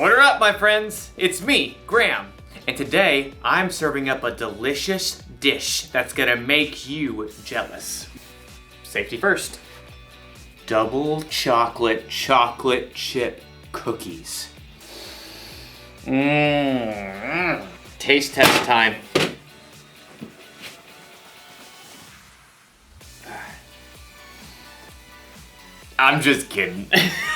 Order up, my friends. It's me, Graham. And today, I'm serving up a delicious dish that's gonna make you jealous. Safety first. Double chocolate chip cookies. Taste test time. I'm just kidding.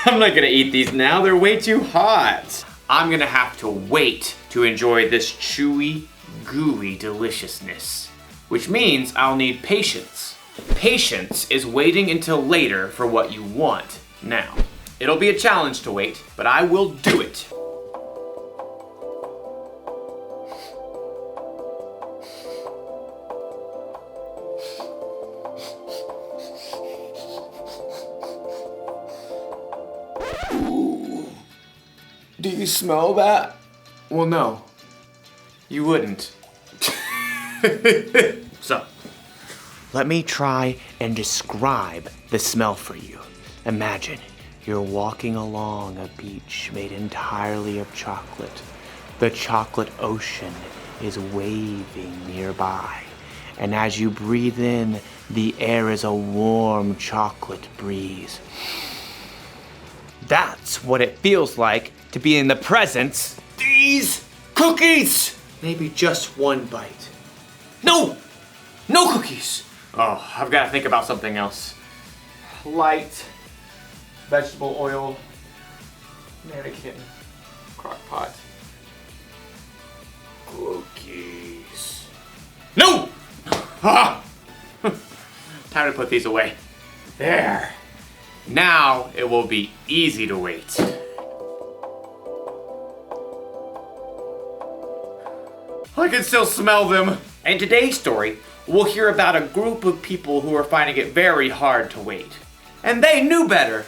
I'm not gonna eat these now, they're way too hot. I'm gonna have to wait to enjoy this chewy, gooey deliciousness, which means I'll need patience. Patience is waiting until later for what you want now. It'll be a challenge to wait, but I will do it. Do you smell that? Well, no. You wouldn't. So, let me try and describe the smell for you. Imagine you're walking along a beach made entirely of chocolate. The chocolate ocean is waving nearby. And as you breathe in, the air is a warm chocolate breeze. That's what it feels like to be in the presence of these cookies. Maybe just one bite. No cookies. Oh, I've got to think about something else. Light vegetable oil, mannequin, crock pot, cookies. No! Ah! Time to put these away. There. Now it will be easy to wait. I can still smell them. In today's story, we'll hear about a group of people who are finding it very hard to wait. And they knew better.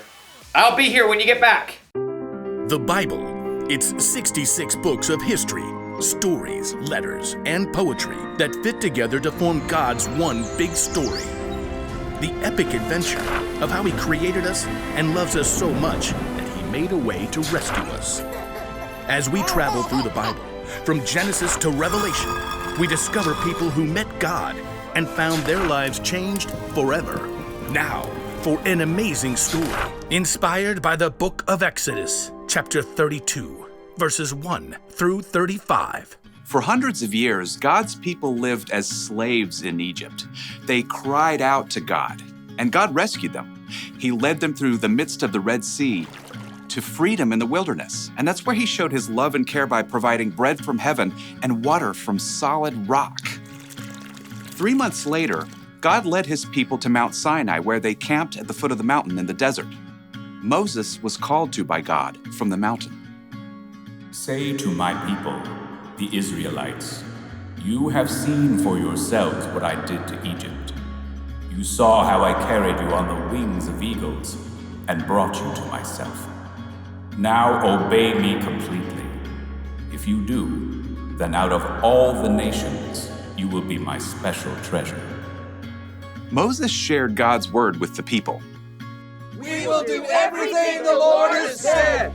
I'll be here when you get back. The Bible. It's 66 books of history, stories, letters, and poetry that fit together to form God's one big story. The epic adventure of how He created us and loves us so much that He made a way to rescue us. As we travel through the Bible, from Genesis to Revelation, we discover people who met God and found their lives changed forever. Now, for an amazing story inspired by the book of Exodus, chapter 32, verses 1 through 35. For hundreds of years, God's people lived as slaves in Egypt. They cried out to God, and God rescued them. He led them through the midst of the Red Sea to freedom in the wilderness. And that's where He showed His love and care by providing bread from heaven and water from solid rock. 3 months later, God led His people to Mount Sinai, where they camped at the foot of the mountain in the desert. Moses was called to by God from the mountain. Say to my people, the Israelites, you have seen for yourselves what I did to Egypt. You saw how I carried you on the wings of eagles and brought you to myself. Now obey me completely. If you do, then out of all the nations, you will be my special treasure. Moses shared God's word with the people. We will do everything the Lord has said.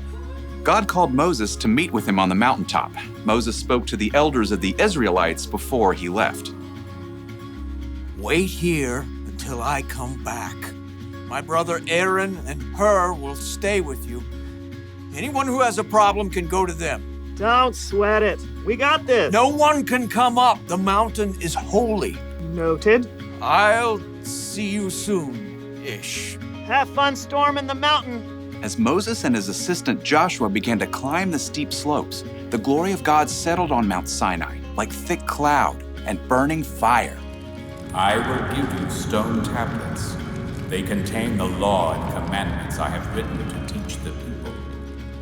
God called Moses to meet with Him on the mountaintop. Moses spoke to the elders of the Israelites before he left. Wait here until I come back. My brother Aaron and Hur will stay with you. Anyone who has a problem can go to them. Don't sweat it. We got this. No one can come up. The mountain is holy. Noted. I'll see you soon-ish. Have fun storming the mountain. As Moses and his assistant Joshua began to climb the steep slopes, the glory of God settled on Mount Sinai like thick cloud and burning fire. I will give you stone tablets. They contain the law and commandments I have written to teach the people.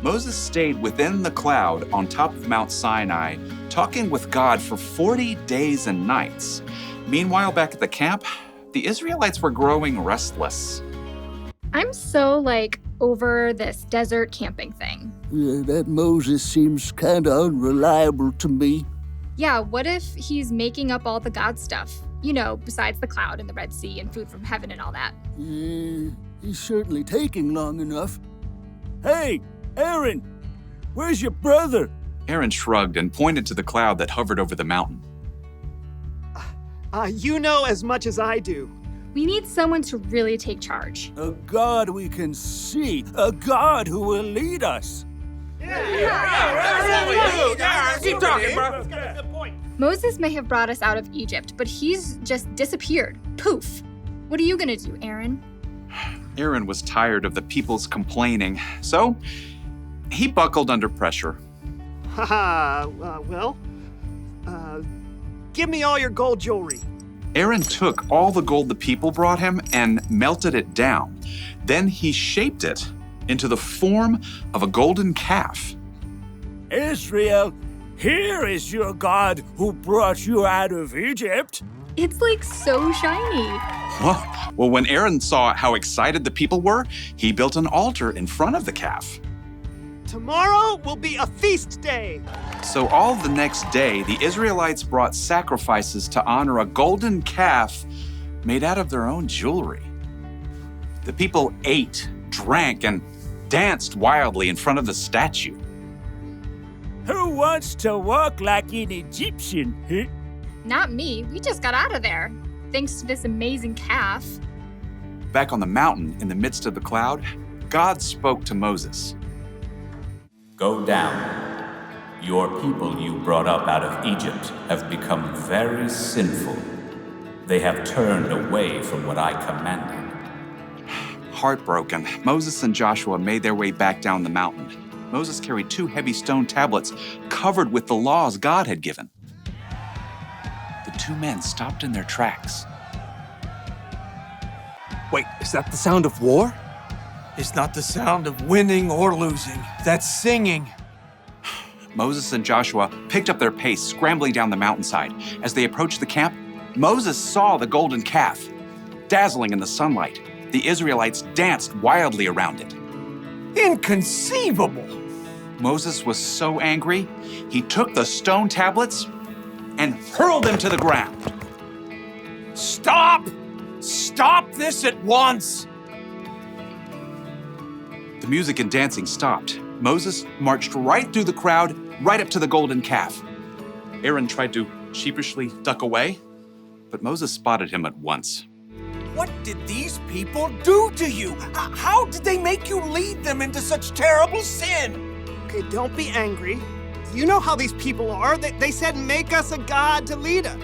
Moses stayed within the cloud on top of Mount Sinai, talking with God for 40 days and nights. Meanwhile, back at the camp, the Israelites were growing restless. I'm so, over this desert camping thing. Yeah, that Moses seems kinda unreliable to me. Yeah, what if he's making up all the God stuff? You know, besides the cloud and the Red Sea and food from heaven and all that. Yeah, he's certainly taking long enough. Hey, Aaron! Where's your brother? Aaron shrugged and pointed to the cloud that hovered over the mountain. You know as much as I do. We need someone to really take charge. A God we can see. A God who will lead us. Keep talking, bro. Moses may have brought us out of Egypt, but he's just disappeared. Poof. What are you gonna do, Aaron? Aaron was tired of the people's complaining, so he buckled under pressure. Give me all your gold jewelry. Aaron took all the gold the people brought him and melted it down. Then he shaped it into the form of a golden calf. Israel, here is your God who brought you out of Egypt. It's like so shiny. Well, when Aaron saw how excited the people were, he built an altar in front of the calf. Tomorrow will be a feast day. So all the next day, the Israelites brought sacrifices to honor a golden calf made out of their own jewelry. The people ate, drank, and danced wildly in front of the statue. Who wants to walk like an Egyptian? Huh? Not me. We just got out of there. Thanks to this amazing calf. Back on the mountain, in the midst of the cloud, God spoke to Moses. Go down. Your people you brought up out of Egypt have become very sinful. They have turned away from what I commanded. Heartbroken, Moses and Joshua made their way back down the mountain. Moses carried 2 heavy stone tablets covered with the laws God had given. The 2 men stopped in their tracks. Wait, is that the sound of war? It's not the sound of winning or losing. That's singing. Moses and Joshua picked up their pace, scrambling down the mountainside. As they approached the camp, Moses saw the golden calf. Dazzling in the sunlight, the Israelites danced wildly around it. Inconceivable! Moses was so angry, he took the stone tablets and hurled them to the ground. Stop! Stop this at once! The music and dancing stopped. Moses marched right through the crowd, right up to the golden calf. Aaron tried to sheepishly duck away, but Moses spotted him at once. What did these people do to you? How did they make you lead them into such terrible sin? Okay, don't be angry. You know how these people are. They said, make us a god to lead us.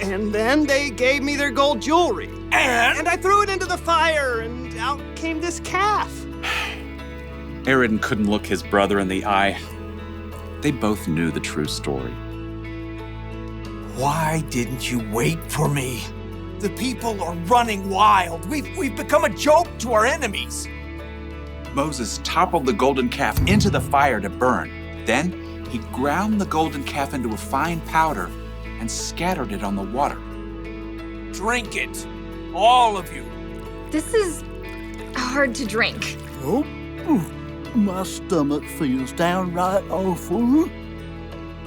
And then they gave me their gold jewelry. And I threw it into the fire, and out came this calf. Aaron couldn't look his brother in the eye. They both knew the true story. Why didn't you wait for me? The people are running wild. We've become a joke to our enemies. Moses toppled the golden calf into the fire to burn. Then he ground the golden calf into a fine powder and scattered it on the water. Drink it, all of you. This is hard to drink. Oh, my stomach feels downright awful.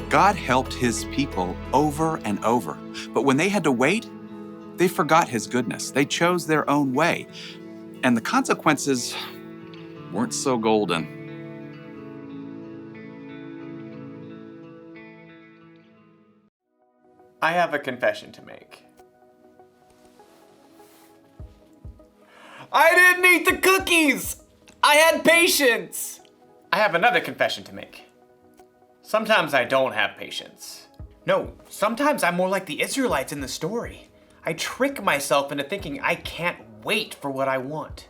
God helped his people over and over, but when they had to wait, they forgot his goodness. They chose their own way, and the consequences weren't so golden. I have a confession to make. I didn't eat the cookies! I had patience! I have another confession to make. Sometimes I don't have patience. No, sometimes I'm more like the Israelites in the story. I trick myself into thinking I can't wait for what I want.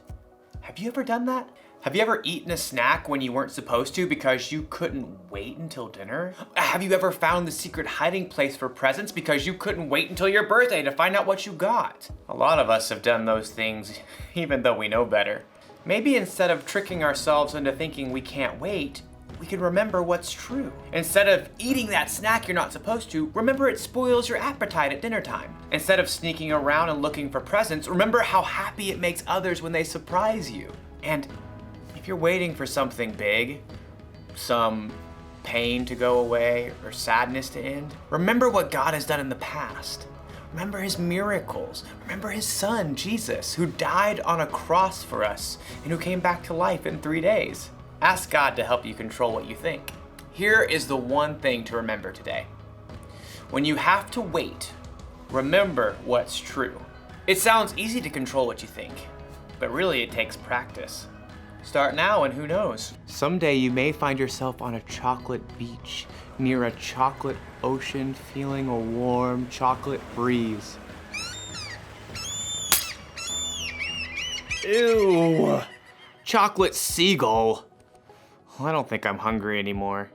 Have you ever done that? Have you ever eaten a snack when you weren't supposed to because you couldn't wait until dinner? Have you ever found the secret hiding place for presents because you couldn't wait until your birthday to find out what you got? A lot of us have done those things even though we know better. Maybe instead of tricking ourselves into thinking we can't wait, we can remember what's true. Instead of eating that snack you're not supposed to, remember it spoils your appetite at dinner time. Instead of sneaking around and looking for presents, remember how happy it makes others when they surprise you. And if you're waiting for something big, some pain to go away or sadness to end, remember what God has done in the past. Remember his miracles. Remember his son, Jesus, who died on a cross for us and who came back to life in 3 days. Ask God to help you control what you think. Here is the one thing to remember today. When you have to wait, remember what's true. It sounds easy to control what you think, but really it takes practice. Start now and who knows? Someday you may find yourself on a chocolate beach, near a chocolate ocean, feeling a warm chocolate breeze. Ew! Chocolate seagull. I don't think I'm hungry anymore.